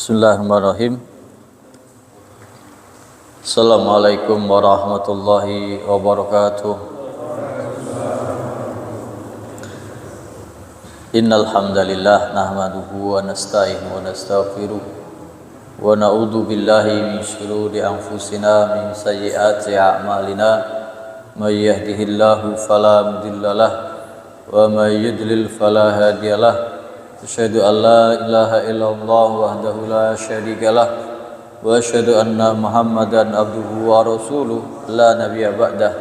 Bismillahirrahmanirrahim. Assalamualaikum warahmatullahi wabarakatuh. Innal hamdalillah nahmaduhu wa nasta'inuhu wa nastaghfiruh wa na'udzu billahi min shururi anfusina min sayyiati a'malina may yahdihillahu fala mudhillalah wa may yudlil fala hadiyalah. Asyhadu an la ilaha illallah wahdahu la syarikalah wa asyhadu anna Muhammadan abduhu wa rasuluh la nabiyya ba'dah.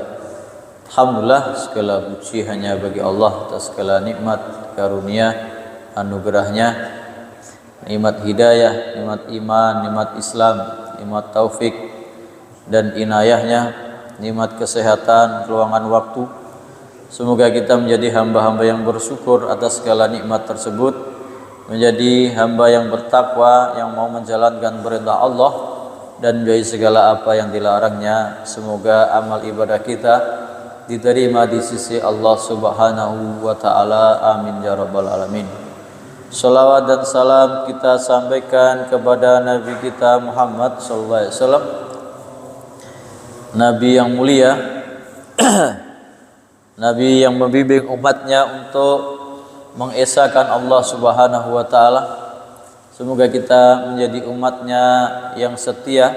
Alhamdulillah, segala puji hanya bagi Allah atas segala nikmat karunia anugerahnya, nikmat hidayah, nikmat iman, nikmat Islam, nikmat taufik dan inayahnya, nikmat kesehatan, keluangan waktu. Semoga kita menjadi hamba-hamba yang bersyukur atas segala nikmat tersebut, menjadi hamba yang bertakwa, yang mau menjalankan perintah Allah dan menjauhi segala apa yang dilarangnya. Semoga amal ibadah kita diterima di sisi Allah Subhanahu wa taala. Amin ya rabbal alamin. Shalawat dan salam kita sampaikan kepada Nabi kita Muhammad sallallahu alaihi wasallam, Nabi yang mulia, Nabi yang membimbing umatnya untuk mengesahkan Allah Subhanahu wa ta'ala. Semoga kita menjadi umatnya yang setia,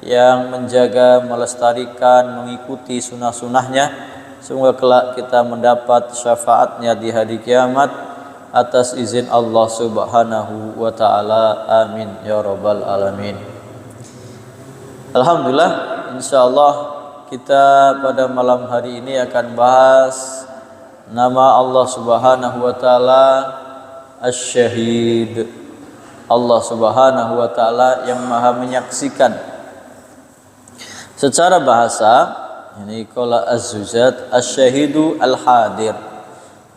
yang menjaga, melestarikan, mengikuti sunnah-sunnahnya. Semoga kelak kita mendapat syafaatnya di hari kiamat atas izin Allah Subhanahu wa ta'ala. Amin ya rabbal alamin. Alhamdulillah, insyaallah kita pada malam hari ini akan bahas nama Allah Subhanahu wa taala Asy-Syahid. Allah Subhanahu wa taala yang Maha menyaksikan. Secara bahasa ini qala Az-Zujat asy-syahidu al-hadir.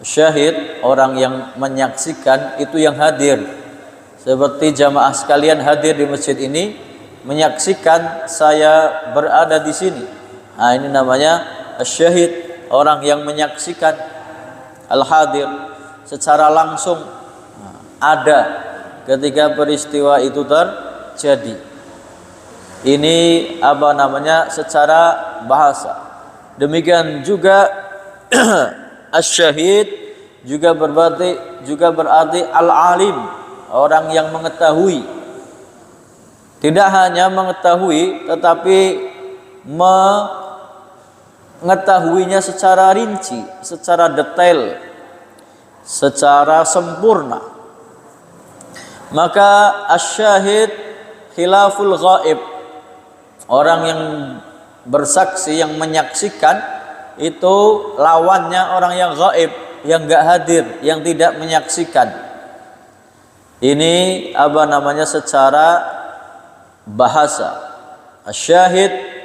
Syahid, orang yang menyaksikan, itu yang hadir. Seperti jamaah sekalian hadir di masjid ini menyaksikan saya berada di sini. Nah, ini namanya asy-syahid, orang yang menyaksikan, al-hadir, secara langsung ada ketika peristiwa itu terjadi. Ini apa namanya secara bahasa. Demikian juga asy-syahid juga berarti al-alim, orang yang mengetahui. Tidak hanya mengetahui tetapi mengetahuinya secara rinci, secara detail, secara sempurna. Maka asy-syahid khilaful ghaib, orang yang bersaksi, yang menyaksikan, itu lawannya orang yang ghaib, yang enggak hadir, yang tidak menyaksikan. Ini apa namanya secara bahasa. Asy-syahid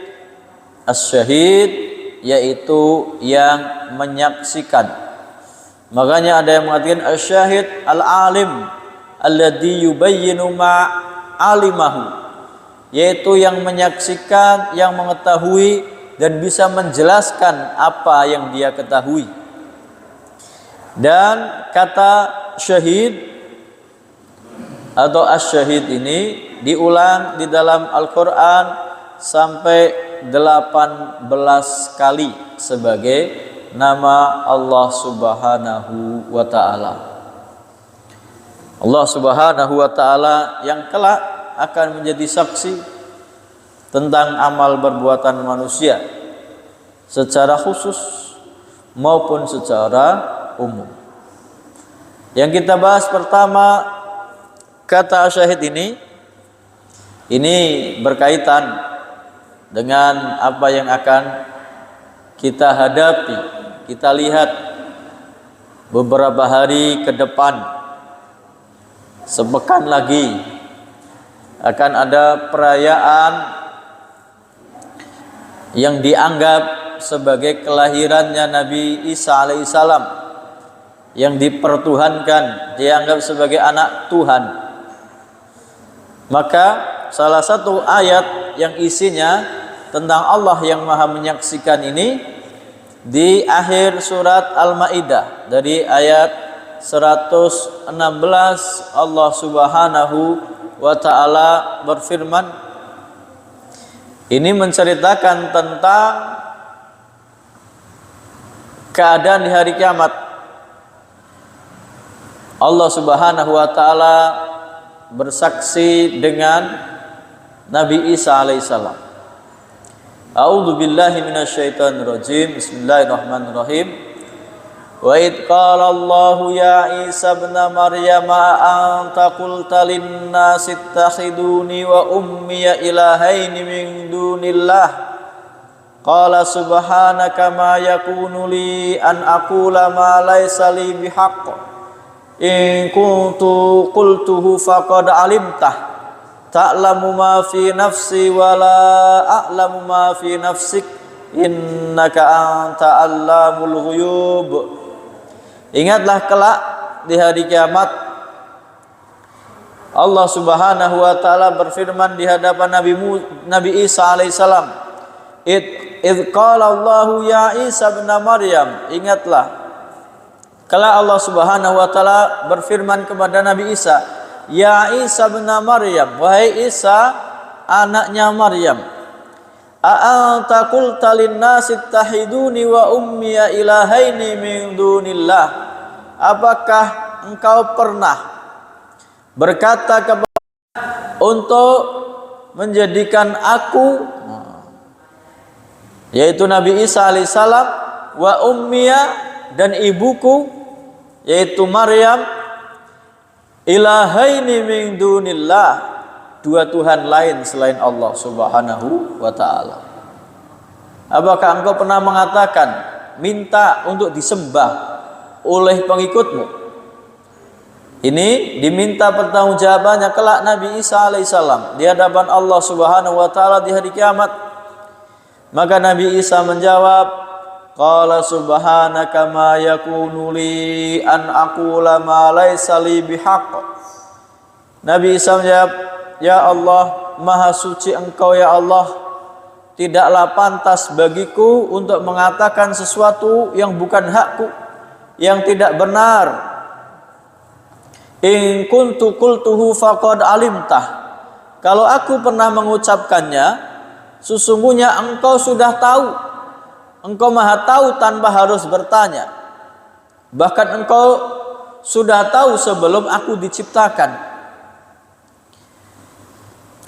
yaitu yang menyaksikan. Makanya ada yang mengatakan asy-syahid al-alim alladzi yubayyinu ma alimahu, yaitu yang menyaksikan, yang mengetahui dan bisa menjelaskan apa yang dia ketahui. Dan kata syahid atau asy-syahid ini diulang di dalam Al-Qur'an sampai 18 kali sebagai nama Allah Subhanahu wa ta'ala. Allah Subhanahu wa ta'ala yang kelak akan menjadi saksi tentang amal perbuatan manusia secara khusus maupun secara umum. Yang kita bahas pertama, kata syahid ini berkaitan dengan apa yang akan kita hadapi, kita lihat beberapa hari ke depan. Sepekan lagi akan ada perayaan yang dianggap sebagai kelahirannya Nabi Isa alaihissalam, yang dipertuhankan, dianggap sebagai anak Tuhan. Maka salah satu ayat yang isinya tentang Allah yang Maha menyaksikan ini di akhir surat Al-Maidah dari ayat 116 Allah Subhanahu wa ta'ala berfirman, ini menceritakan tentang keadaan di hari kiamat. Allah Subhanahu wa taala bersaksi dengan Nabi Isa alaihissalam. A'udzu billahi minasyaitonir rajim. Bismillahirrahmanirrahim. Wa id qala Allahu ya Isa ibn Maryam anta qulta lin-nasi ittakhiduni wa ummiya ilahaini min dunillah qala subhanaka ma yakunu li an aqula ma laysa li bihaqq in kuntu qultuhu faqad alimtah ta'lamu ma fi nafsi wa la a'lamu ma fi nafsik innaka anta allamul ghuyub. Ingatlah kelak di hari kiamat Allah Subhanahu wa taala berfirman di hadapan Nabi Isa alaihissalam, id qala Allahu ya Isa ibn Maryam. Ingatlah kelak Allah Subhanahu wa taala berfirman kepada Nabi Isa, ya Isa ibn Maryam, wahai Isa anaknya Maryam, a'anta qulta lin-nasi ittahiduni wa ummiya ilahaini min dunillah. Apakah engkau pernah berkata kepada untuk menjadikan aku, yaitu Nabi Isa alaihissalam, wa ummiya dan ibuku yaitu Maryam, ilahaini min dunillah, dua Tuhan lain selain Allah Subhanahu wa ta'ala. Apakah engkau pernah mengatakan minta untuk disembah oleh pengikutmu? Ini diminta pertanggungjawabannya kelak Nabi Isa alaihissalam di hadapan Allah Subhanahu wa ta'ala di hari kiamat. Maka Nabi Isa menjawab, qala subhanaka ma yakunu li an aqula ma laysa li bihaqq. Nabi Isa menjawab, ya Allah, maha suci engkau ya Allah, tidaklah pantas bagiku untuk mengatakan sesuatu yang bukan hakku, yang tidak benar. In kuntu qultuhu faqad alimtah. Kalau aku pernah mengucapkannya, sesungguhnya engkau sudah tahu. Engkau maha tahu tanpa harus bertanya. Bahkan engkau sudah tahu sebelum aku diciptakan.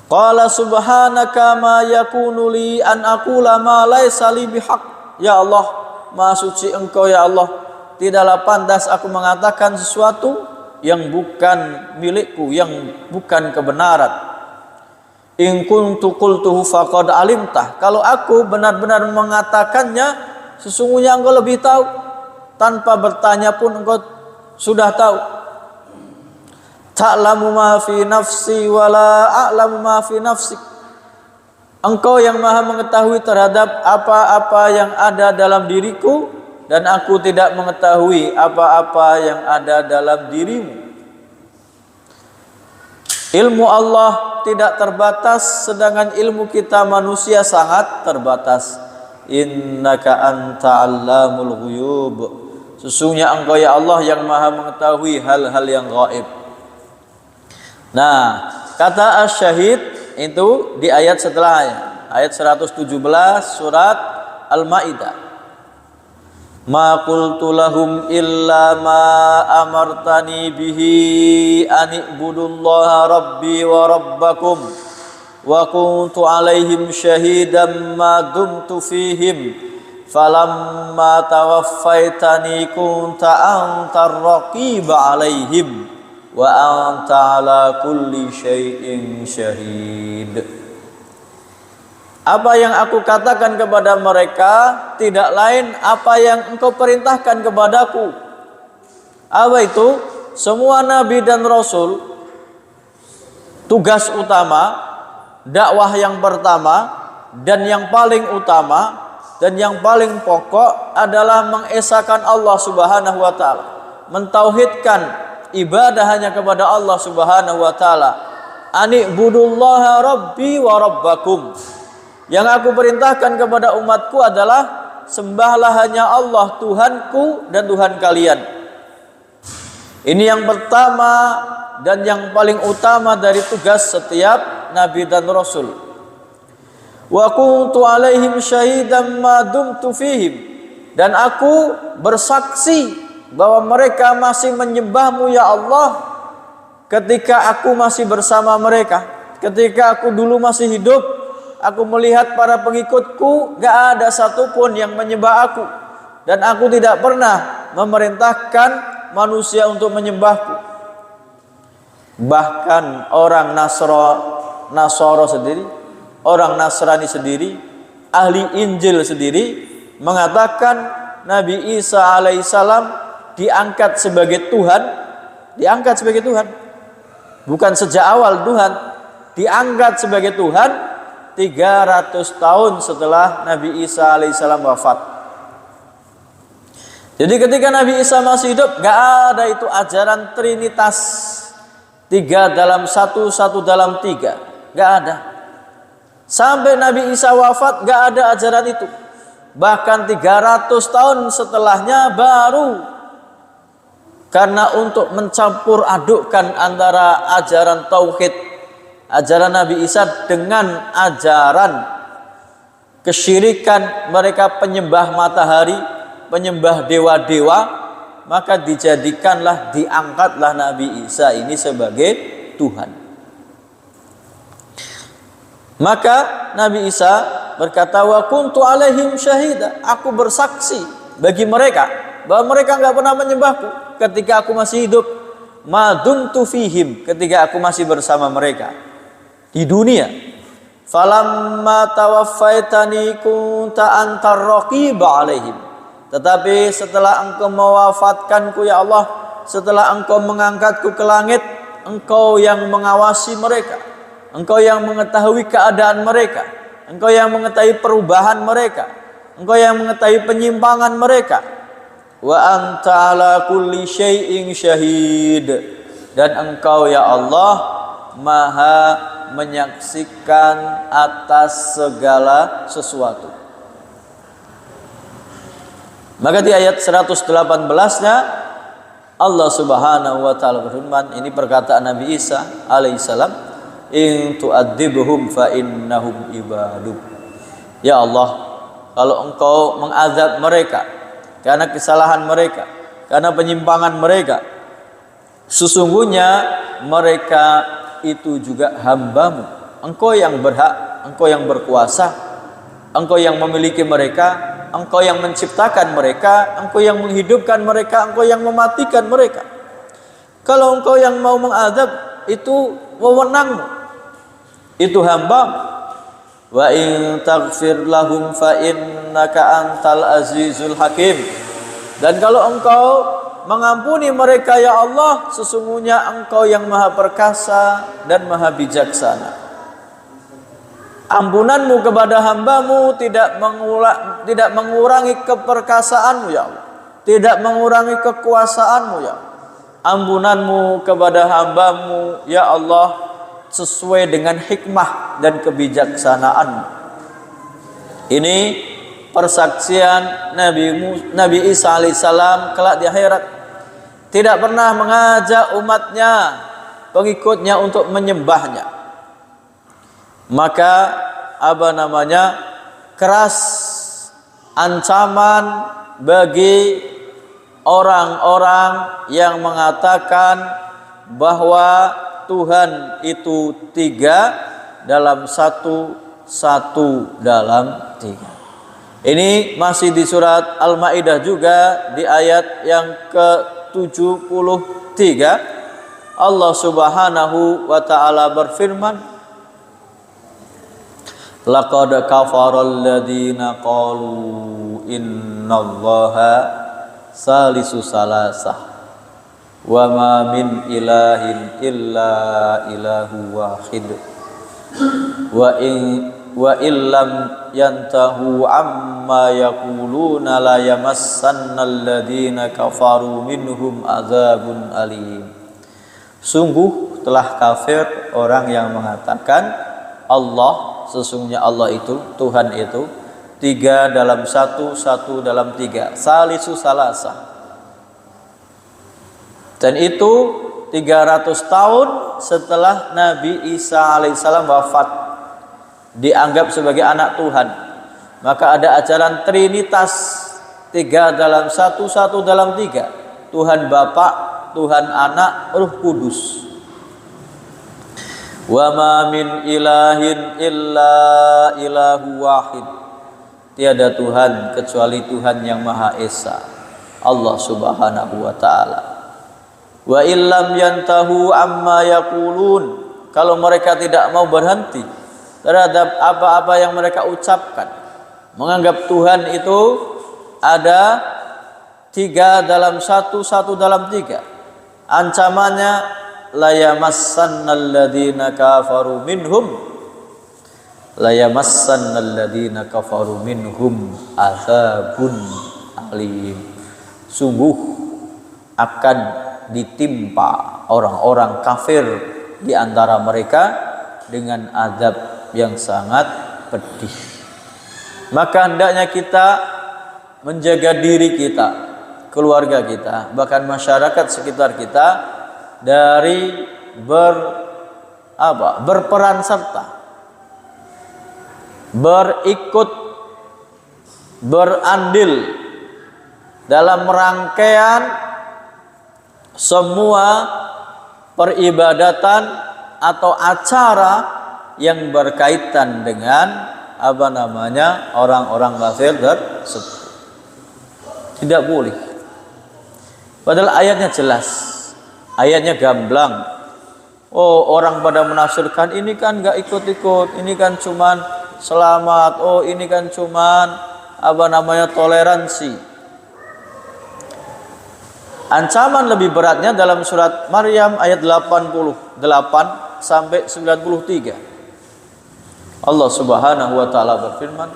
Qala subhanaka ma yakunu li an aqula ma laysa li bihaq. Ya Allah, maha suci engkau ya Allah, tidaklah pantas aku mengatakan sesuatu yang bukan milikku, yang bukan kebenaran. In kuntu qultuhu faqad alimtah. Kalau aku benar-benar mengatakannya, sesungguhnya engkau lebih tahu. Tanpa bertanya pun engkau sudah tahu. Ta'lamu ma fi nafsi wa la a'lamu ma fi nafsik. Engkau yang maha mengetahui terhadap apa-apa yang ada dalam diriku, dan aku tidak mengetahui apa-apa yang ada dalam dirimu. Ilmu Allah tidak terbatas, sedangkan ilmu kita manusia sangat terbatas. Innaka anta allamul ghuyub. Sesungguhnya engkau ya Allah yang maha mengetahui hal-hal yang gaib. Nah, kata asyahid itu di ayat setelahnya, ayat 117 surat Al-Maidah. Ma qultu lahum illa ma amartani bihi an ibudullaha rabbi wa rabbakum wa kuntu alaihim syahidan ma dumtu fihim falamma tawaffaitani kunta antar raqiba alaihim wa anta ala kulli syai'in syahid. Apa yang aku katakan kepada mereka tidak lain apa yang engkau perintahkan kepadaku. Apa itu? Semua nabi dan rasul, tugas utama, dakwah yang pertama dan yang paling utama dan yang paling pokok adalah mengesahkan Allah Subhanahu wa taala, mentauhidkan ibadah hanya kepada Allah Subhanahu wa taala. Ani'budullaha rabbi wa rabbakum. Yang aku perintahkan kepada umatku adalah sembahlah hanya Allah, Tuhanku dan Tuhan kalian. Ini yang pertama dan yang paling utama dari tugas setiap nabi dan rasul. Wa kuntu alaihim syahidan ma dumtu fihim, dan aku bersaksi bahwa mereka masih menyembahmu ya Allah ketika aku masih bersama mereka. Ketika aku dulu masih hidup, aku melihat para pengikutku gak ada satupun yang menyembah aku, dan aku tidak pernah memerintahkan manusia untuk menyembahku. Bahkan orang Nasara sendiri, orang Nasrani sendiri, ahli Injil sendiri mengatakan Nabi Isa alaihissalam diangkat sebagai Tuhan. Diangkat sebagai Tuhan, bukan sejak awal Tuhan, diangkat sebagai Tuhan 300 tahun setelah Nabi Isa alaihissalam wafat. Jadi ketika Nabi Isa masih hidup, gak ada itu ajaran Trinitas, 3 dalam 1, 1 dalam 3, gak ada. Sampai Nabi Isa wafat gak ada ajaran itu. Bahkan 300 tahun setelahnya baru, karena untuk mencampur adukkan antara ajaran Tauhid, ajaran Nabi Isa dengan ajaran kesyirikan mereka penyembah matahari, penyembah dewa-dewa, maka diangkatlah Nabi Isa ini sebagai Tuhan. Maka Nabi Isa berkata, wa kuntu alaihim syahida, aku bersaksi bagi mereka bahwa mereka enggak pernah menyembahku ketika aku masih hidup, ma dumtu fihim, ketika aku masih bersama mereka di dunia. Falamma tawaffaitani kunta antar raqiba alaihim, tetapi setelah engkau mewafatkanku ya Allah, setelah engkau mengangkatku ke langit, engkau yang mengawasi mereka, engkau yang mengetahui keadaan mereka, engkau yang mengetahui perubahan mereka, engkau yang mengetahui penyimpangan mereka. Wa anta ala kulli syai'in syahid, dan engkau ya Allah maha menyaksikan atas segala sesuatu. Maka di ayat 118-nya Allah Subhanahu wa taala berfirman, ini perkataan Nabi Isa alaihissalam, in tu'adzibhum fa innahum ibaduk. Ya Allah, kalau engkau mengazab mereka karena kesalahan mereka, karena penyimpangan mereka, sesungguhnya mereka itu juga hambamu. Engkau yang berhak, engkau yang berkuasa, engkau yang memiliki mereka, engkau yang menciptakan mereka, engkau yang menghidupkan mereka, engkau yang mematikan mereka. Kalau engkau yang mau mengazab, itu wewenangmu, itu hambamu. Wa in taghfir lahum fa innaka antal azizul hakim, dan kalau engkau mengampuni mereka ya Allah, sesungguhnya engkau yang maha perkasa dan maha bijaksana. Ampunanmu kepada hambamu tidak mengurangi keperkasaanmu ya Allah, tidak mengurangi kekuasaanmu ya Allah. Ampunanmu kepada hambamu ya Allah sesuai dengan hikmah dan kebijaksanaanmu. Ini persaksian Nabi Isa alaihissalam kelak di akhirat, tidak pernah mengajak umatnya, pengikutnya untuk menyembahnya. Maka keras ancaman bagi orang-orang yang mengatakan bahwa Tuhan itu 3 dalam 1, 1 dalam 3. Ini masih di surat Al-Maidah juga, di ayat yang ke-73 Allah Subhanahu wa taala berfirman, laqad kafaral ladzina qalu innallaha salisu salasah wa ma min ilahin illa ilahu wahid wa illam yantahu amma yaquluna la yamassannal ladzina kafaru minhum azabun alim. Sungguh telah kafir orang yang mengatakan Allah, sesungguhnya Allah itu, Tuhan itu 3 dalam 1, 1 dalam 3, salisu salasah. Dan itu 300 tahun setelah Nabi Isa alaihissalam wafat, dianggap sebagai anak Tuhan. Maka ada ajaran Trinitas, 3 dalam 1, 1 dalam 3. Tuhan Bapa, Tuhan Anak, Ruh Kudus. Wa ma min ilahin illa ilahu wahid. Tiada Tuhan kecuali Tuhan yang Maha Esa, Allah Subhanahu wa taala. Wa illam yantahu amma yaqulun. Kalau mereka tidak mau berhenti terhadap apa-apa yang mereka ucapkan, menganggap Tuhan itu ada 3 dalam 1, 1 dalam 3. Ancamannya la yamassannal ladzina kafaru minhum azabun alim. Sungguh akan ditimpa orang-orang kafir di antara mereka dengan azab yang sangat pedih. Maka hendaknya kita menjaga diri kita, keluarga kita, bahkan masyarakat sekitar kita dari berperan serta, berikut, berandil dalam rangkaian semua peribadatan atau acara yang berkaitan dengan orang-orang kafir tersebut. Tidak boleh. Padahal ayatnya jelas, ayatnya gamblang. Oh, orang pada menafsirkan ini kan nggak ikut-ikut, ini kan cuman selamat, oh ini kan cuman toleransi. Ancaman lebih beratnya dalam surat Maryam ayat 88 sampai 93. Allah Subhanahu wa taala berfirman,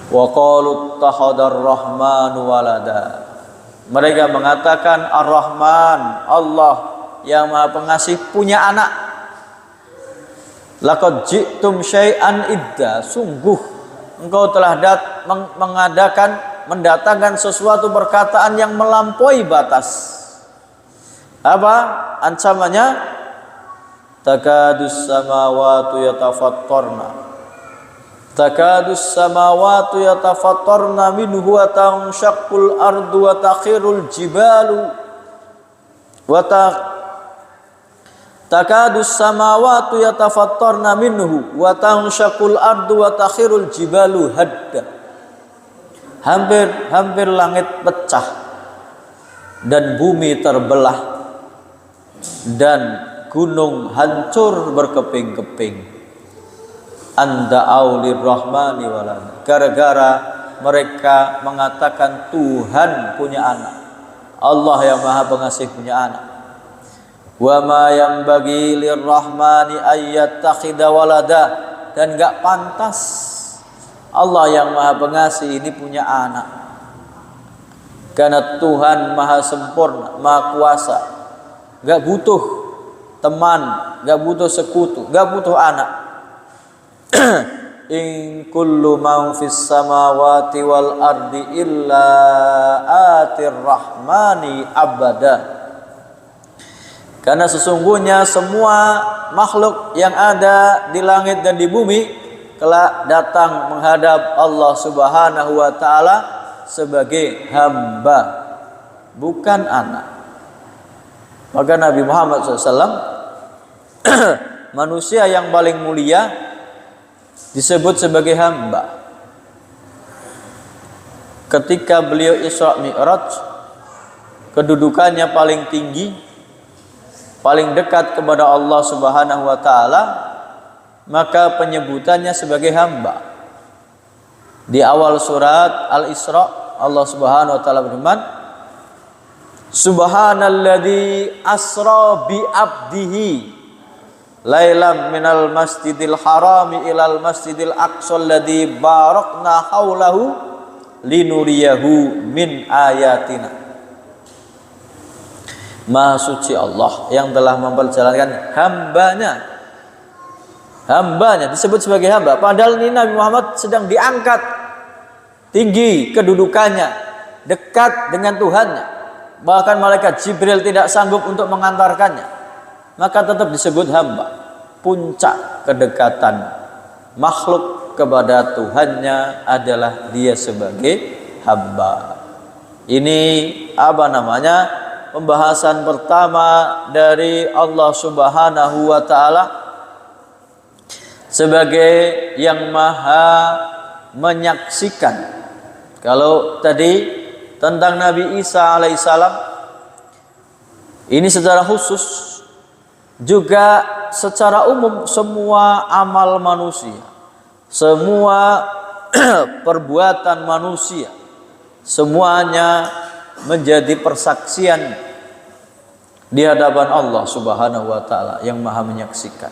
wa qalu ittakhadar rahmanu walada. Mereka mengatakan Ar-Rahman, Allah yang Maha Pengasih, punya anak. Laqad ji'tum syai'an idda. Sungguh engkau telah mendatangkan sesuatu perkataan yang melampaui batas. Apa ancamannya? Takadus samawati yatafattarna minhu wa tanshaqqul ardu wa takhirul jibalu takadus samawati yatafattarna minhu wa tanshaqqul ardu wa takhirul jibalu hadda. Hampir langit pecah dan bumi terbelah dan gunung hancur berkeping-keping. Anda aulir rahmani walad. Gara-gara mereka mengatakan Tuhan punya anak, Allah yang Maha Pengasih punya anak. Wa ma yanbaghi lirrahmani ayyattakhidha walada. Dan enggak pantas Allah yang Maha Pengasih ini punya anak. Karena Tuhan Maha Sempurna, Maha Kuasa, enggak butuh teman, enggak butuh sekutu, enggak butuh anak. In kullu man fis samawati wal ardi illa atir rahmani abada. Karena sesungguhnya semua makhluk yang ada di langit dan di bumi kelak datang menghadap Allah Subhanahu wa taala sebagai hamba, bukan anak. Maka Nabi Muhammad SAW manusia yang paling mulia disebut sebagai hamba. Ketika beliau Isra Mi'raj, kedudukannya paling tinggi, paling dekat kepada Allah Subhanahu wa taala, maka penyebutannya sebagai hamba. Di awal surat Al-Isra Allah Subhanahu wa taala berfirman, Subhanalladzi asra bi abdihi lailam minal masjidil harami ilal masjidil aqsal ladzi barakna haulahu linuriyahu min ayatina. Maha suci Allah yang telah memperjalankan hambanya disebut sebagai hamba, padahal ini Nabi Muhammad sedang diangkat tinggi kedudukannya, dekat dengan Tuhannya. bahkan malaikat Jibril tidak sanggup untuk mengantarkannya, maka tetap disebut hamba. Puncak kedekatan makhluk kepada Tuhannya adalah dia sebagai hamba. Ini pembahasan pertama dari Allah Subhanahu wa taala sebagai yang maha menyaksikan. Kalau tadi tentang Nabi Isa alaihissalam, ini secara khusus, juga secara umum semua amal manusia, semua perbuatan manusia, semuanya menjadi persaksian di hadapan Allah Subhanahu wa taala yang maha menyaksikan.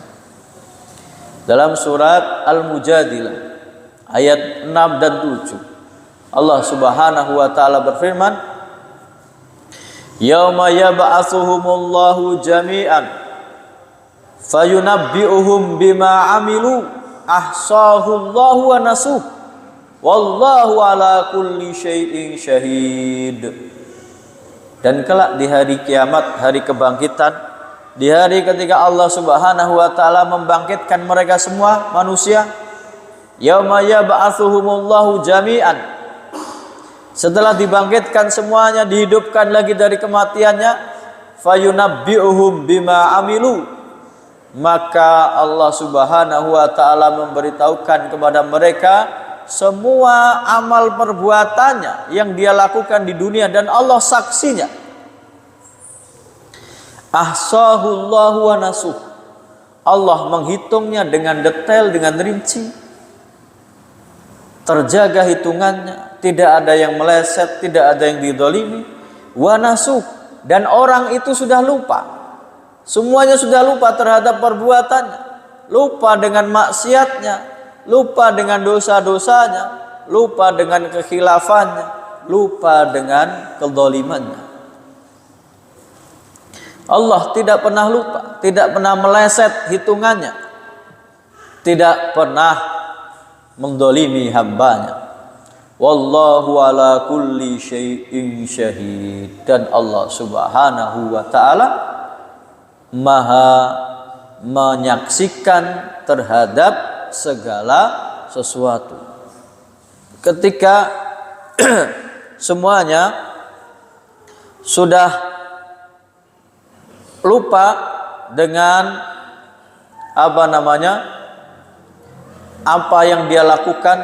Dalam surat Al-Mujadilah ayat 6 dan 7, Allah Subhanahu wa taala berfirman, "Yauma yab'atsuhumullahu jami'an fayunabbi'uhum bima 'amilu ahsahullahu wa nasuh wallahu ala kulli syai'in syahid." Dan kelak di hari kiamat, hari kebangkitan, di hari ketika Allah Subhanahu wa taala membangkitkan mereka semua manusia, yauma yab'atsuhumullahu jami'an, setelah dibangkitkan semuanya, dihidupkan lagi dari kematiannya, fayunabbi'uhum bima amilu, maka Allah Subhanahu wa taala memberitahukan kepada mereka semua amal perbuatannya yang dia lakukan di dunia, dan Allah saksinya. Ahsahullahu wa nasuh, Allah menghitungnya dengan detail, dengan rinci, terjaga hitungannya, tidak ada yang meleset, tidak ada yang didolimi. Wa nasuh, dan orang itu sudah lupa, semuanya sudah lupa terhadap perbuatannya, lupa dengan maksiatnya, lupa dengan dosa-dosanya, lupa dengan kekhilafannya, lupa dengan kedolimannya. Allah tidak pernah lupa, tidak pernah meleset hitungannya, tidak pernah mendolimi hambanya. Wallahu ala kulli syai'in syahid, dan Allah Subhanahu wa ta'ala maha menyaksikan terhadap segala sesuatu. Ketika semuanya sudah lupa dengan apa yang dia lakukan,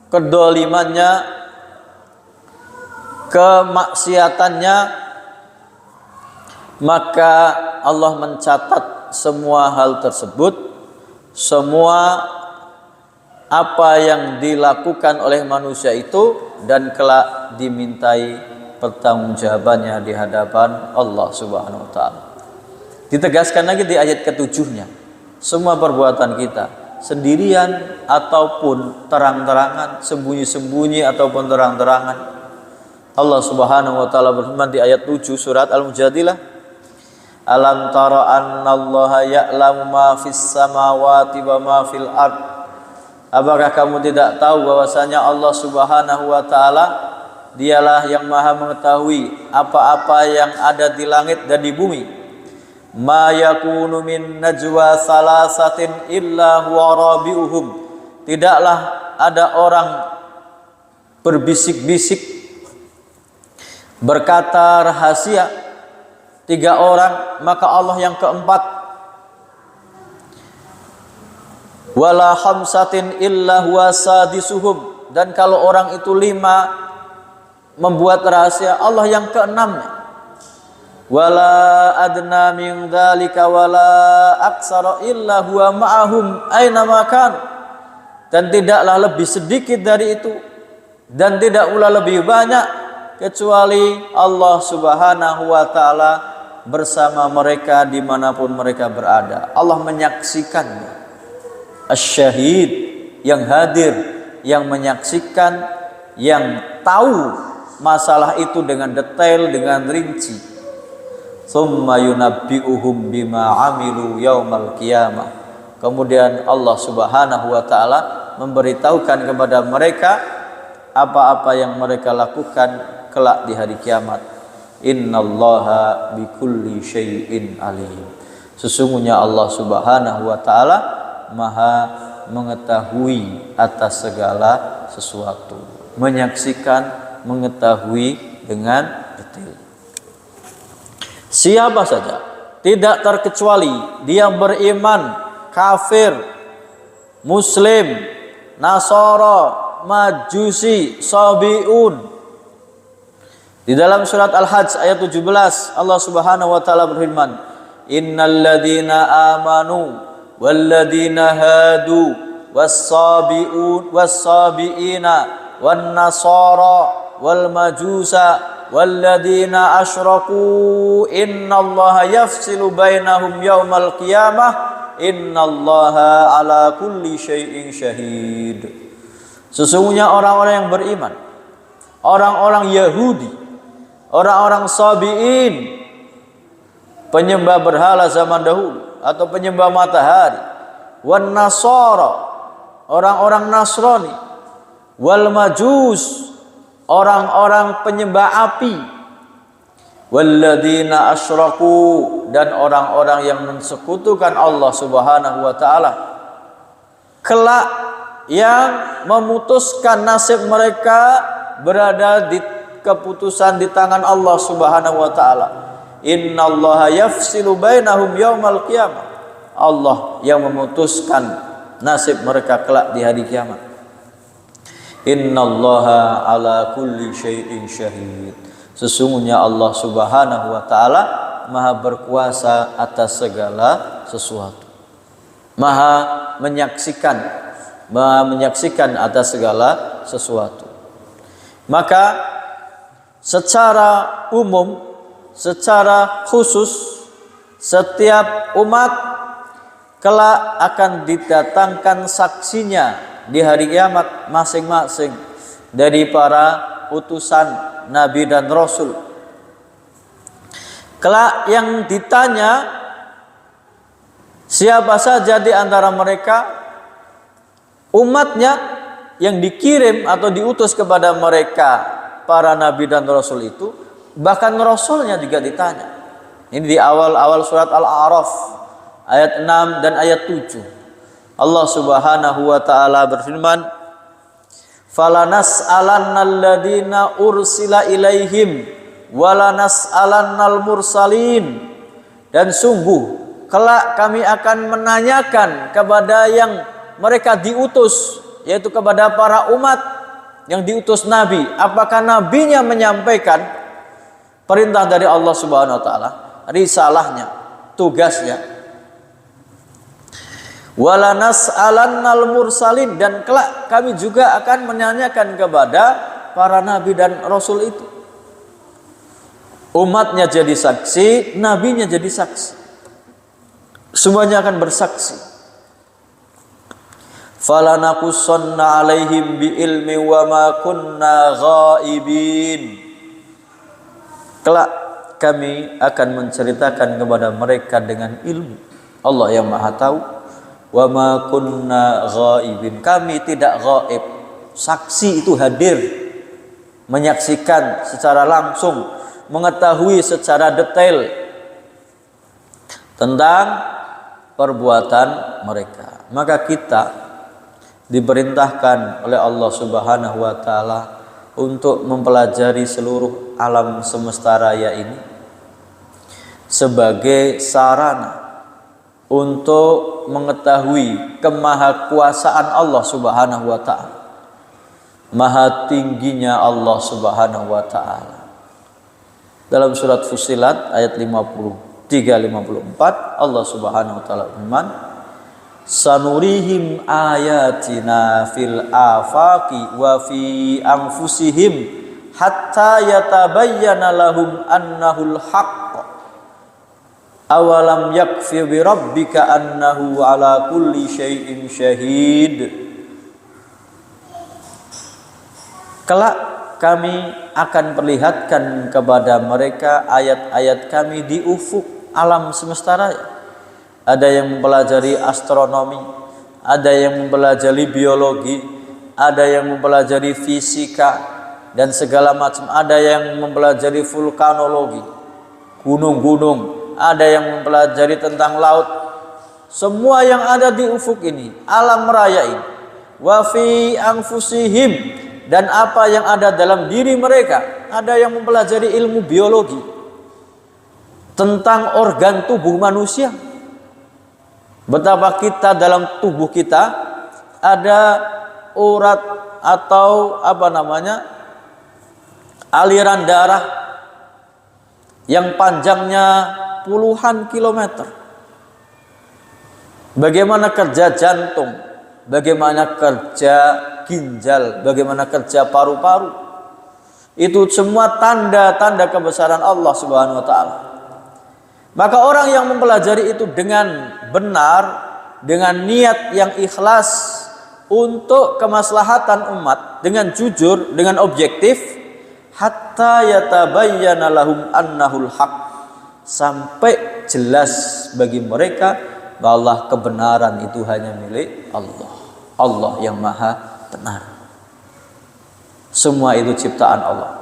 kedolimannya, kemaksiatannya, maka Allah mencatat semua hal tersebut, semua apa yang dilakukan oleh manusia itu, dan kelak dimintai pertanggungjawabannya di hadapan Allah Subhanahu wa taala. Ditegaskan lagi di ayat ke-7-nya, semua perbuatan kita, sendirian ataupun terang-terangan, sembunyi-sembunyi ataupun terang-terangan, Allah Subhanahu wa taala berfirman di ayat 7 surat Al-Mujadilah, alam tara annallaha ya'lamu ma fis samawati wa ma fil ard. Apakah kamu tidak tahu bahwasanya Allah Subhanahu wa taala dialah yang maha mengetahui apa-apa yang ada di langit dan di bumi. Ma yakunu min najwa salasatin illa huwa rabi'uhum, tidaklah ada orang berbisik-bisik, berkata rahasia, 3 orang, maka Allah yang keempat. Wala khamsatin illa huwa sadisuhum, dan kalau orang itu 5 membuat rahasia, Allah yang ke-6-nya. Wala adna min dzalika wala aksara illa huwa ma'ahum aina ma kan, dan tidaklah lebih sedikit dari itu dan tidak pula lebih banyak kecuali Allah Subhanahu wa taala bersama mereka dimanapun mereka berada. Allah menyaksikannya. Asy-syahid, yang hadir, yang menyaksikan, yang tahu masalah itu dengan detail, dengan rinci. Tsumma yunabbi'uhum bima 'amilu yaumal qiyamah. Kemudian Allah Subhanahu wa taala memberitahukan kepada mereka apa-apa yang mereka lakukan kelak di hari kiamat. Innallaha bikulli syai'in alim. Sesungguhnya Allah Subhanahu wa taala Maha mengetahui atas segala sesuatu, menyaksikan, mengetahui dengan detail. Siapa saja, tidak terkecuali dia beriman, kafir, muslim, nasara, majusi, sabiun. Di dalam surat Al-Hajj ayat 17 Allah Subhanahu wa taala berfirman, "Innal ladzina amanu wal ladzina hadu was-sabiun was-sabiina wan nasara wal majusa wal ladzina asyraku innallaha yafsilu bainahum yaumal qiyamah innallaha ala kulli syai'in syahid." Sesungguhnya orang-orang yang beriman, orang-orang Yahudi, orang-orang Sabiin, penyembah berhala zaman dahulu atau penyembah matahari, wan nasara, orang-orang Nasrani, wal majus, orang-orang penyembah api, walladzina asyraku, dan orang-orang yang mensekutukan Allah Subhanahu wa taala, kelak yang memutuskan nasib mereka berada di keputusan di tangan Allah Subhanahu wa taala. Innallaha yafsilu bainahum yaumal qiyamah. Allah yang memutuskan nasib mereka kelak di hari kiamat. Innallaha ala kulli syai'in syahid. Sesungguhnya Allah Subhanahu wa taala Maha berkuasa atas segala sesuatu. Maha menyaksikan atas segala sesuatu. Maka secara umum, secara khusus, setiap umat kelak akan didatangkan saksinya di hari kiamat masing-masing dari para utusan Nabi dan Rasul. Kelak yang ditanya siapa saja di antara mereka, umatnya yang dikirim atau diutus kepada mereka para nabi dan rasul itu, bahkan rasulnya juga ditanya. Ini di awal-awal surat Al-A'raf ayat 6 dan ayat 7. Allah Subhanahu wa taala berfirman, "Falanas'alannal ladzina ursila ilaihim walanas'alannal mursalin." Dan sungguh kelak kami akan menanyakan kepada yang mereka diutus, yaitu kepada para umat yang diutus Nabi, apakah nabinya menyampaikan perintah dari Allah Subhanahu wa taala, risalahnya, tugasnya. Walanas'alannal mursalin, dan kelak kami juga akan menanyakan kepada para nabi dan rasul itu. Umatnya jadi saksi, nabinya jadi saksi. Semuanya akan bersaksi. Falanakussanna alaihim biilmi wa ma kunna ghaibin. Kelak kami akan menceritakan kepada mereka dengan ilmu. Allah yang Maha tahu. Wa ma kunna ghaibin. Kami tidak ghaib. Saksi itu hadir, menyaksikan secara langsung, mengetahui secara detail tentang perbuatan mereka. Maka kita diperintahkan oleh Allah Subhanahu wa taala untuk mempelajari seluruh alam semesta raya ini sebagai sarana untuk mengetahui kemahakuasaan Allah Subhanahu wa taala, maha tingginya Allah Subhanahu wa taala. Dalam surat Fussilat ayat 53-54 Allah Subhanahu wa taala berfirman, "Sanurihim ayatina fil afaqi wa fi anfusihim hatta yatabayyana lahum annahul haqq. Awalam yakfi bi rabbika annahu ala kulli syai'in syahid." Kelak kami akan perlihatkan kepada mereka ayat-ayat kami di ufuk alam semesta raya. Ada yang mempelajari astronomi, ada yang mempelajari biologi, ada yang mempelajari fisika, dan segala macam. Ada yang mempelajari vulkanologi, gunung-gunung, ada yang mempelajari tentang laut. Semua yang ada di ufuk ini, alam raya ini, wa fi anfusihim, dan apa yang ada dalam diri mereka. Ada yang mempelajari ilmu biologi tentang organ tubuh manusia. Betapa kita dalam tubuh kita ada urat atau aliran darah yang panjangnya puluhan kilometer. Bagaimana kerja jantung, bagaimana kerja ginjal, bagaimana kerja paru-paru. Itu semua tanda-tanda kebesaran Allah Subhanahu wa taala. Maka orang yang mempelajari itu dengan benar, dengan niat yang ikhlas untuk kemaslahatan umat, dengan jujur, dengan objektif, hatta yatabayyana lahum annahul haq, sampai jelas bagi mereka bahwa kebenaran itu hanya milik Allah. Allah yang maha benar. Semua itu ciptaan Allah.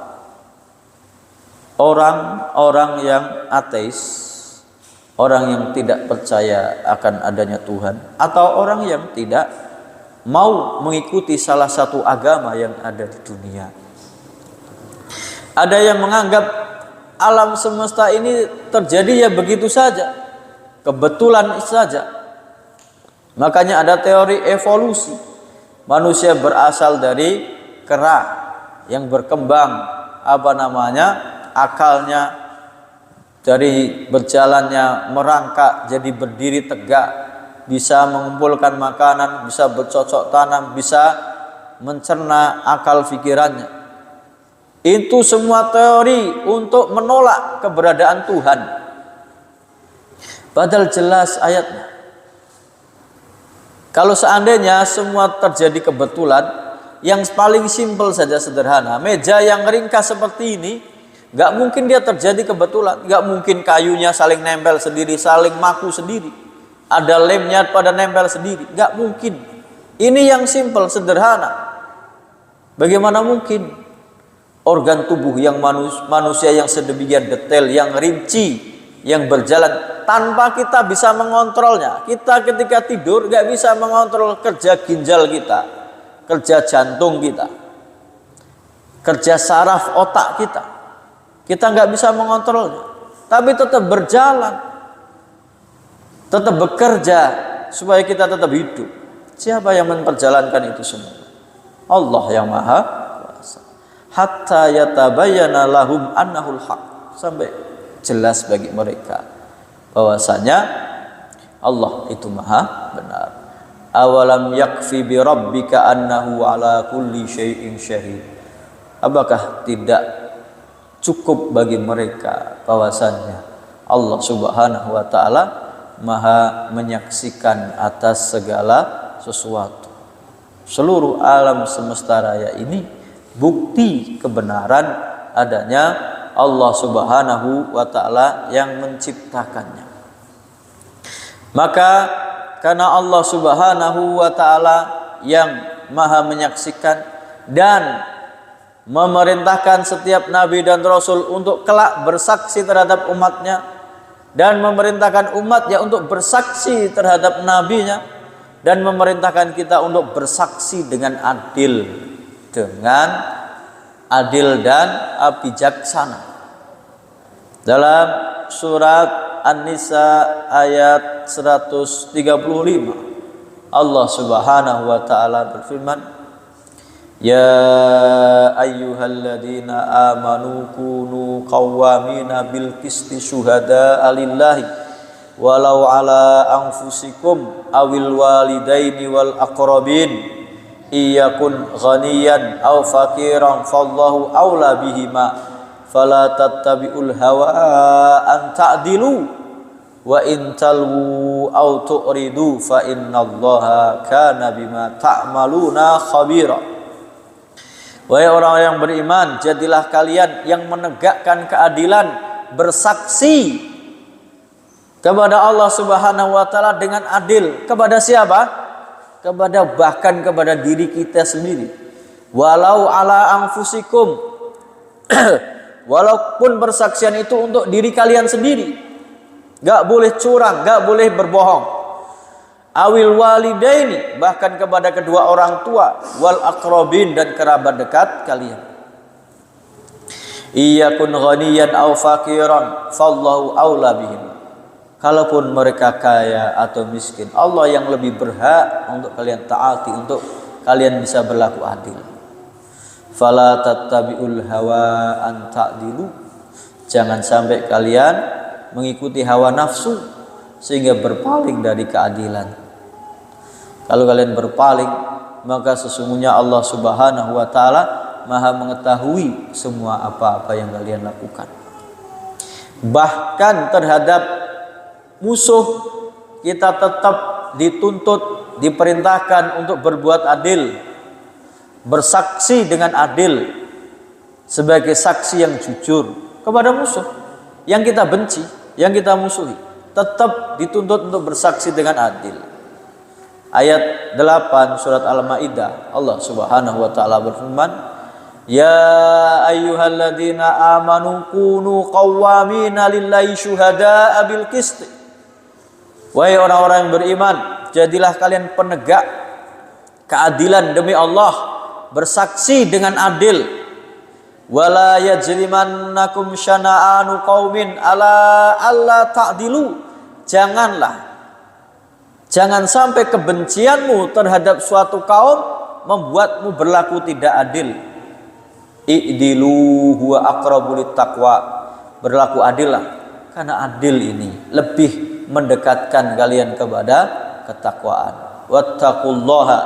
Orang-orang yang ateis, orang yang tidak percaya akan adanya Tuhan, atau orang yang tidak mau mengikuti salah satu agama yang ada di dunia. Ada yang menganggap alam semesta ini terjadi ya begitu saja, kebetulan saja. Makanya ada teori evolusi. Manusia berasal dari kera yang berkembang akalnya dari berjalannya merangkak jadi berdiri tegak, bisa mengumpulkan makanan, bisa bercocok tanam, bisa mencerna akal pikirannya. Itu semua teori untuk menolak keberadaan Tuhan. Padahal jelas ayatnya. Kalau seandainya semua terjadi kebetulan, yang paling simpel saja sederhana, meja yang ringkas seperti ini, gak mungkin dia terjadi kebetulan. Gak mungkin kayunya saling nempel sendiri, saling maku sendiri, ada lemnya pada nempel sendiri. Gak mungkin. Ini yang simpel, sederhana. Bagaimana mungkin organ tubuh yang manusia yang sedemikian detail, yang rinci, yang berjalan tanpa kita bisa mengontrolnya. Kita ketika tidur gak bisa mengontrol kerja ginjal kita, kerja jantung kita, kerja saraf otak kita. Kita gak bisa mengontrolnya, tapi tetap berjalan, tetap bekerja supaya kita tetap hidup. Siapa yang memperjalankan itu semua? Allah yang maha kuasa. Hatta yatabayyana lahum annahul haq, sampai jelas bagi mereka bahwasanya Allah itu maha benar. Awalam yakfi bi rabbika annahu ala kulli syai'in syahid. Apakah tidak cukup bagi mereka bahwasanya Allah Subhanahu wa taala maha menyaksikan atas segala sesuatu. Seluruh alam semesta raya ini bukti kebenaran adanya Allah Subhanahu wa ta'ala yang menciptakannya. Maka karena Allah Subhanahu wa ta'ala yang maha menyaksikan dan memerintahkan setiap nabi dan rasul untuk kelak bersaksi terhadap umatnya, dan memerintahkan umatnya untuk bersaksi terhadap nabinya, dan memerintahkan kita untuk bersaksi dengan adil dan bijaksana. Dalam surat An-Nisa ayat 135, Allah Subhanahu wa taala berfirman, ya ayyuhalladzina amanu kunu qawwamina bil qisti syuhada'a lillahi walau ala anfusikum awil walidaini wal aqrabin iyakun ghaniyan aw fakiran fallahu aula bihima fala tattabi'ul hawa an ta'dilu wa in talwu aw tu'ridu fa innallaha kana bima ta'maluna khabira. Wahai orang yang beriman, jadilah kalian yang menegakkan keadilan, bersaksi kepada Allah Subhanahu wa taala dengan adil. Kepada siapa? Bahkan kepada diri kita sendiri. Walau ala anfusikum, Walaupun persaksian itu untuk diri kalian sendiri, gak boleh curang, gak boleh berbohong. Awil walidaini, bahkan kepada kedua orang tua, wal aqrabin, dan kerabat dekat kalian. Iyakun ghaniyan aw faqiran fallahu aula bihim. Kalaupun mereka kaya atau miskin, Allah yang lebih berhak untuk kalian taati, untuk kalian bisa berlaku adil. Fala tattabi'ul hawa an ta'dilu. Jangan sampai kalian mengikuti hawa nafsu sehingga berpaling dari keadilan. Kalau kalian berpaling, maka sesungguhnya Allah Subhanahu wa taala Maha mengetahui semua apa-apa yang kalian lakukan. Bahkan terhadap musuh kita tetap dituntut, diperintahkan untuk berbuat adil, bersaksi dengan adil sebagai saksi yang jujur kepada musuh yang kita benci, yang kita musuhi, tetap dituntut untuk bersaksi dengan adil. Ayat 8 surat Al-Maidah, Allah Subhanahu wa taala berfirman, "Ya ayyuhalladzina amanu kunu qawwamina lillahi syuhada'a bil qist." Wahai orang-orang yang beriman, jadilah kalian penegak keadilan demi Allah, bersaksi dengan adil. Wala yajrimannakum syana'anu qaumin ala alla ta'dilu. Jangan sampai kebencianmu terhadap suatu kaum membuatmu berlaku tidak adil. I'dilu huwa aqrabu littaqwa. Berlaku adillah, karena adil ini lebih mendekatkan kalian kepada ketakwaan. Wattaqullaha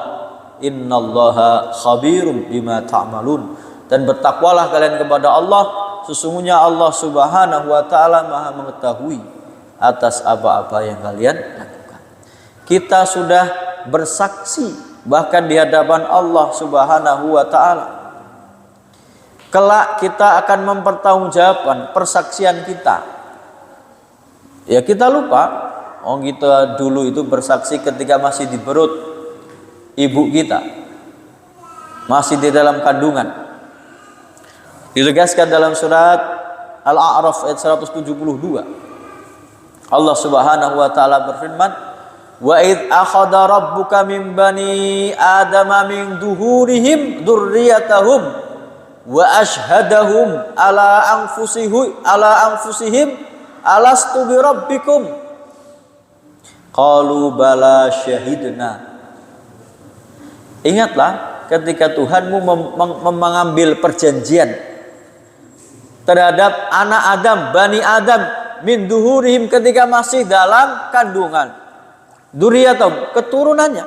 innallaha khabirum bima ta'malun. Dan bertakwalah kalian kepada Allah, sesungguhnya Allah Subhanahu wa taala Maha mengetahui atas apa-apa yang kalian lakukan. Kita sudah bersaksi bahkan di hadapan Allah Subhanahu wa taala. Kelak kita akan mempertanggungjawabkan persaksian kita. Ya kita lupa, kita dulu itu bersaksi ketika masih di perut ibu kita, masih di dalam kandungan. Ditegaskan dalam surat Al-A'raf ayat 172. Allah Subhanahu wa taala berfirman, "Wa id akhadha rabbuka min bani adama min duhurihim dzurriyyatahum wa ashhadahum ala anfusihim alastu bi rabbikum qalu bala syahidna." Ingatlah ketika Tuhanmu mengambil perjanjian terhadap anak Adam, Bani Adam, min duhurihim, ketika masih dalam kandungan, dzurriyyatahum, keturunannya,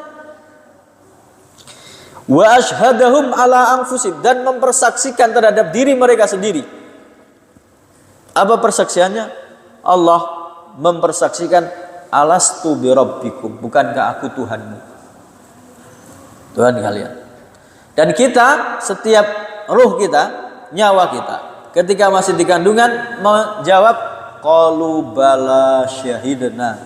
wa ashhadahum ala anfusihim, dan mempersaksikan terhadap diri mereka sendiri. Apa persaksiannya? Allah mempersaksikan, alastu bi rabbikum, bukankah aku Tuhanmu, Tuhan kalian. Dan kita, setiap ruh kita, nyawa kita, ketika masih di kandungan menjawab, qalu bala syahidna.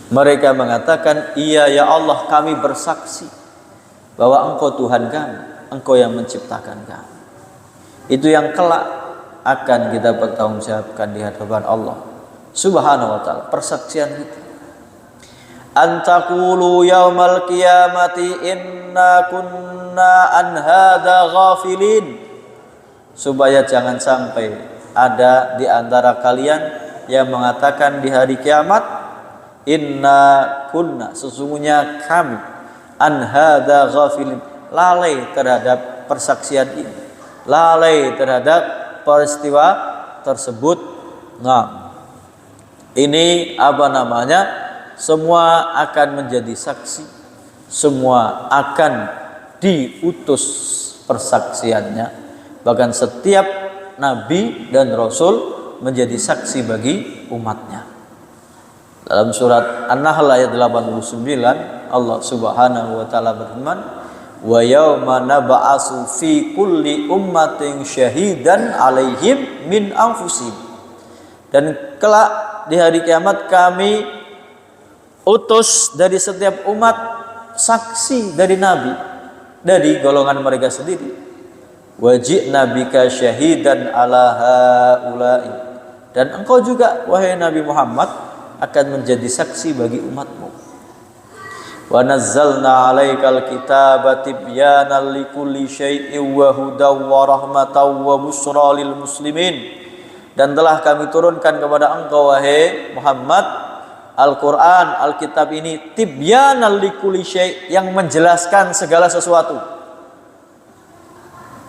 Mereka mengatakan, iya ya Allah, kami bersaksi bahwa Engkau Tuhan kami, Engkau yang menciptakan kami. Itu yang kelak akan kita pertanggungjawabkan di hadapan Allah Subhanahu wa taala, persaksian kita. Antaqulu yaumal qiyamati inna kunna an hadza ghafilin. Supaya jangan sampai ada di antara kalian yang mengatakan di hari kiamat, inna kunna, sesungguhnya kami, an hadza ghafilin, lalai terhadap persaksian ini, lalai terhadap peristiwa tersebut. Nah, ini apa namanya? Semua akan menjadi saksi, semua akan diutus persaksiannya. Bahkan setiap nabi dan rasul menjadi saksi bagi umatnya. Dalam surat An-Nahl ayat 89, Allah Subhanahu wa taala berfirman, wa yauma nab'atsu fi kulli ummatin syahidan 'alaihim min anfusihim. Dan kelak di hari kiamat kami utus dari setiap umat saksi dari nabi, dari golongan mereka sendiri. wa ji'na bika syahidan ala haula'i, dan engkau juga wahai Nabi Muhammad akan menjadi saksi bagi umatmu. Wa nazzalna 'alaikal kitaba tibyanan likulli syai'in wa hudaw wa rahmatan wa busyra lil muslimin, dan telah kami turunkan kepada engkau wahai Muhammad Al-Quran, Alkitab ini tibyanan likulli syai', yang menjelaskan segala sesuatu.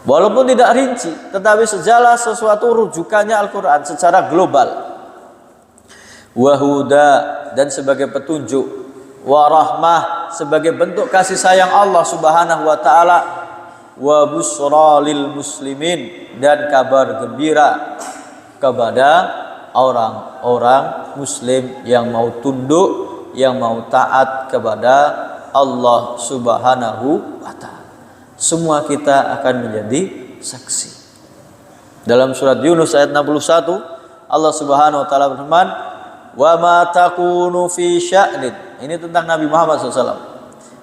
Walaupun tidak rinci, tetapi segala sesuatu rujukannya Al-Quran secara global. Wahuda, dan sebagai petunjuk, warahmah, sebagai bentuk kasih sayang Allah Subhanahu wa ta'ala, wa busyra lil muslimin, dan kabar gembira kepada orang-orang muslim yang mau tunduk, yang mau taat kepada Allah Subhanahu wa ta'ala. Semua kita akan menjadi saksi. Dalam surat Yunus ayat 61, Allah Subhanahu wa ta'ala berfirman, wa ma takunu fi sya'nin. Ini tentang Nabi Muhammad SAW.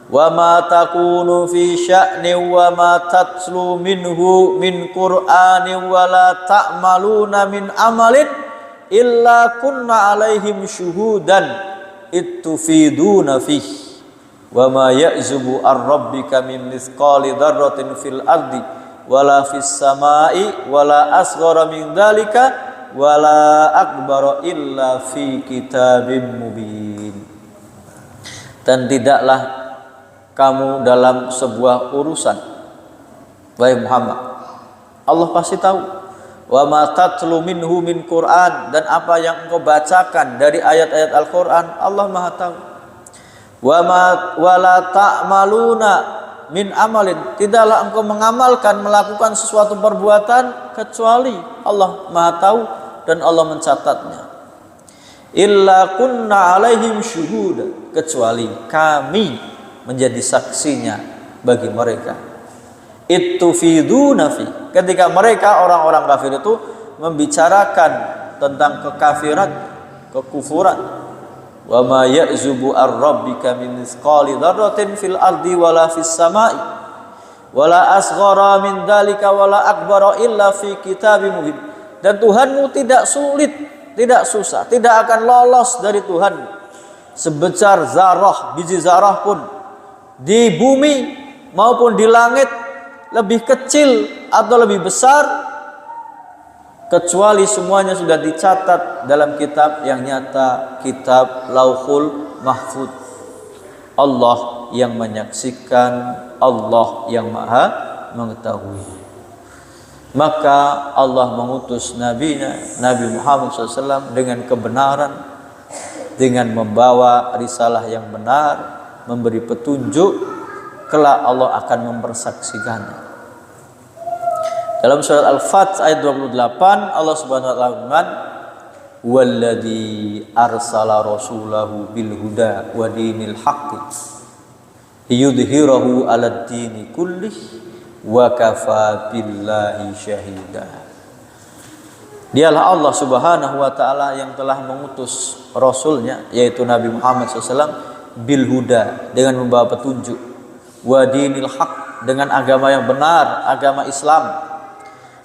Wa ma takunu fi sya'nin wa ma tatlu minhu min qur'anin wa la ta'maluna min amalin illa kunna alaihim syuhudan ittufiduna fihi wa ma ya'zubu ar-rabbika min mithqali dzarratin fil ardi wala fis samai wala asghara min dzalika wala akbara illa fi kitabim mubin. Dan tidaklah kamu dalam sebuah urusan, wahai Muhammad, Allah pasti tahu. Wa ma tatlu minhu min Qur'an, dan apa yang engkau bacakan dari ayat-ayat Al-Qur'an, Allah Maha tahu. Wa la ta'maluna min amalin, tidaklah engkau mengamalkan, melakukan sesuatu perbuatan kecuali Allah Maha tahu dan Allah mencatatnya. Illa kunna alaihim syuhuda, kecuali kami menjadi saksinya bagi mereka. Ittufiduna fi, ketika mereka orang-orang kafir itu membicarakan tentang kekafiran, kekufuran. Wa ma ya'zubu ar-rabbika min mithqali dzarratin fil ardi wala fis samai wala asghara min dzalika wala akbara illa fi kitabim mubin. Dan Tuhanmu tidak sulit, tidak susah, tidak akan lolos dari Tuhan sebesar zarah, biji zarah pun di bumi maupun di langit, lebih kecil atau lebih besar, kecuali semuanya sudah dicatat dalam kitab yang nyata, kitab Lauhul Mahfuz. Allah yang menyaksikan, Allah yang Maha mengetahui. Maka Allah mengutus nabinya, Nabi Muhammad SAW, dengan kebenaran, dengan membawa risalah yang benar, memberi petunjuk, kelak Allah akan mempersaksikannya. Dalam surat Al-Fath ayat 28, Allah Subhanahu wa taala berfirman, "Walladzi arsala rasulahu bil huda wa dinil haqqi liyudhhirahu 'alad dini kullih wa kafa billahi syahida." Dialah Allah Subhanahu wa taala yang telah mengutus rasulnya, yaitu Nabi Muhammad SAW, bil huda, dengan membawa petunjuk, wa dinil haq, dengan agama yang benar, agama Islam,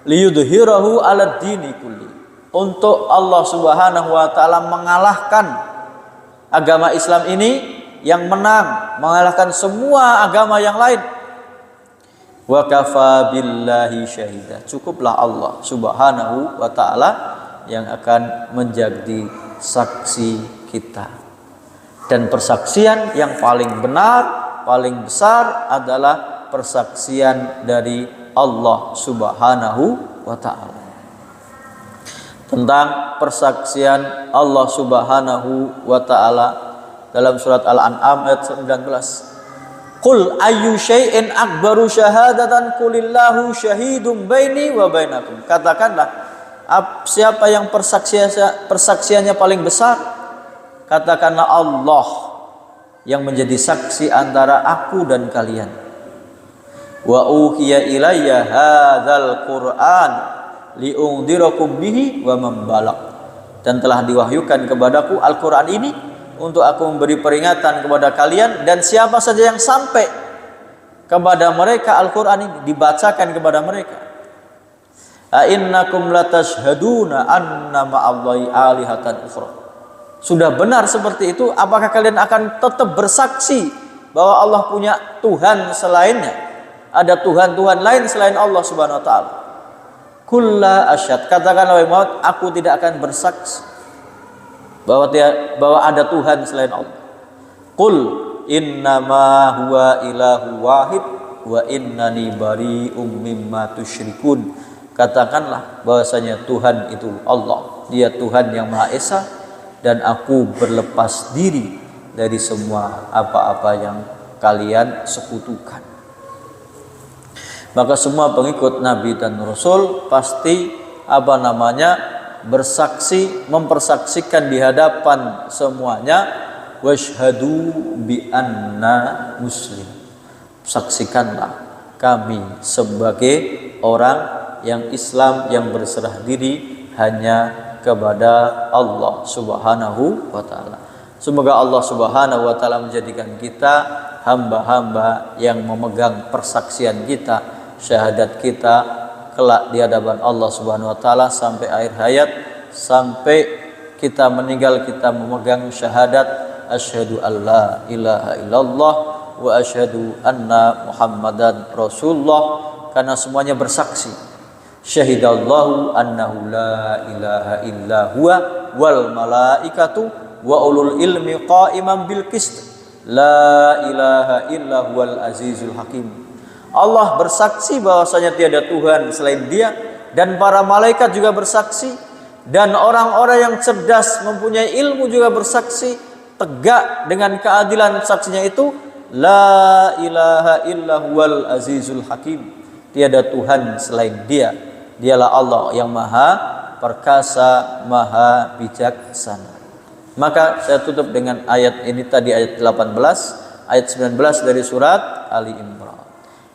liyudhhirahu 'alad dini kulli, untuk Allah Subhanahu wa taala mengalahkan agama Islam ini, yang menang, mengalahkan semua agama yang lain. Wa kafa billahi syahida, cukuplah Allah Subhanahu wa taala yang akan menjadi saksi kita. Dan persaksian yang paling benar, paling besar adalah persaksian dari Allah Subhanahu wa ta'ala. Tentang persaksian Allah Subhanahu wa ta'ala dalam surat Al-An'am ayat 19, Qul ayyu syai'in akbaru syahadatan qulillahu syahidum baini wa bainakum. Katakanlah, siapa yang persaksiannya paling besar? Katakanlah Allah yang menjadi saksi antara aku dan kalian. Wa uhiya ilayya hadzal Qur'an li'undhirakum bihi wa man balagh. Dan telah diwahyukan kepadaku Al-Qur'an ini untuk aku memberi peringatan kepada kalian dan siapa saja yang sampai kepada mereka Al-Quran ini, dibacakan kepada mereka. A'innakum latashhaduna anna ma'allahi alihatan ukhra. Sudah benar seperti itu, apakah kalian akan tetap bersaksi bahwa Allah punya Tuhan selainnya? Ada Tuhan-Tuhan lain selain Allah Subhanahu wa taala. Kulla asyhad, katakanlah wahai Muhammad, aku tidak akan bersaksi bahwa ada Tuhan selain Allah. Qul innama huwa ilahu wahid wa innani bari'um mimma tusyrikun. Katakanlah bahwasanya Tuhan itu Allah, Dia Tuhan yang Maha Esa, dan aku berlepas diri dari semua apa-apa yang kalian sekutukan. Maka semua pengikut Nabi dan Rasul pasti bersaksi, mempersaksikan di hadapan semuanya, washhadu bi anna muslim. Saksikanlah kami sebagai orang yang Islam, yang berserah diri hanya kepada Allah Subhanahu wa taala. Semoga Allah Subhanahu wa taala menjadikan kita hamba-hamba yang memegang persaksian kita, syahadat kita kelak di hadapan Allah Subhanahu wa taala sampai akhir hayat, sampai kita meninggal kita memegang syahadat asyhadu alla ilaha illallah wa asyhadu anna muhammadan rasulullah, karena semuanya bersaksi. Syahidallahu annahu la ilaha illa huwa wal malaikatu wa ulul ilmi qa'iman bil qist la ilaha illa huwal azizul hakim. Allah bersaksi bahwasanya tiada Tuhan selain Dia, dan para malaikat juga bersaksi, dan orang-orang yang cerdas mempunyai ilmu juga bersaksi, tegak dengan keadilan saksinya itu, la ilaha illa huwal azizul hakim. Tiada Tuhan selain Dia, Dialah Allah yang maha perkasa, maha bijaksana. Maka saya tutup dengan ayat ini tadi, ayat 18, ayat 19 dari surat Ali Imran.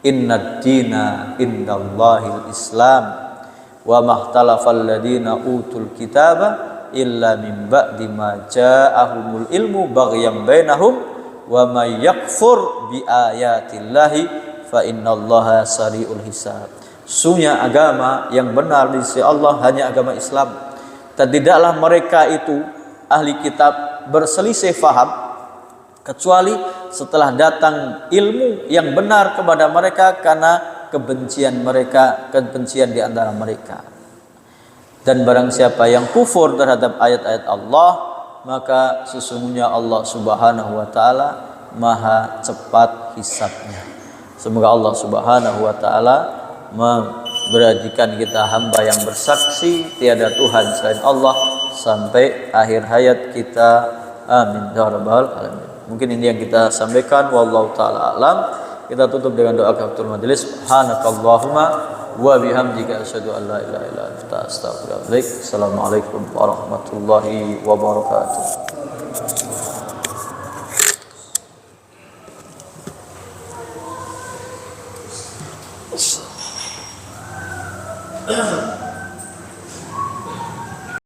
Innad dina indallahil islam wa mahtalafal ladina utul kitaba illa min ba'di ma ja'ahumul ilmu baghyan bainahum wa may yakfur bi ayatillahi fa innallaha sari'ul hisab. Sesungguhnya agama yang benar di sisi Allah hanya agama Islam, dan tidaklah mereka itu ahli kitab berselisih faham kecuali setelah datang ilmu yang benar kepada mereka karena kebencian di antara mereka. Dan barang siapa yang kufur terhadap ayat-ayat Allah, maka sesungguhnya Allah Subhanahu wa taala maha cepat hisabnya. Semoga Allah Subhanahu wa taala memberikan kita hamba yang bersaksi tiada Tuhan selain Allah sampai akhir hayat kita. Amin ya rabbal alamin. Mungkin ini yang kita sampaikan, wallahu taala alam. Kita tutup dengan doa kafaratul majelis. Subhanakallahumma wa bihamdika asyhadu an la ilaha illa anta astaghfiruka wa atubu ilaik. Assalamualaikum warahmatullahi wabarakatuh.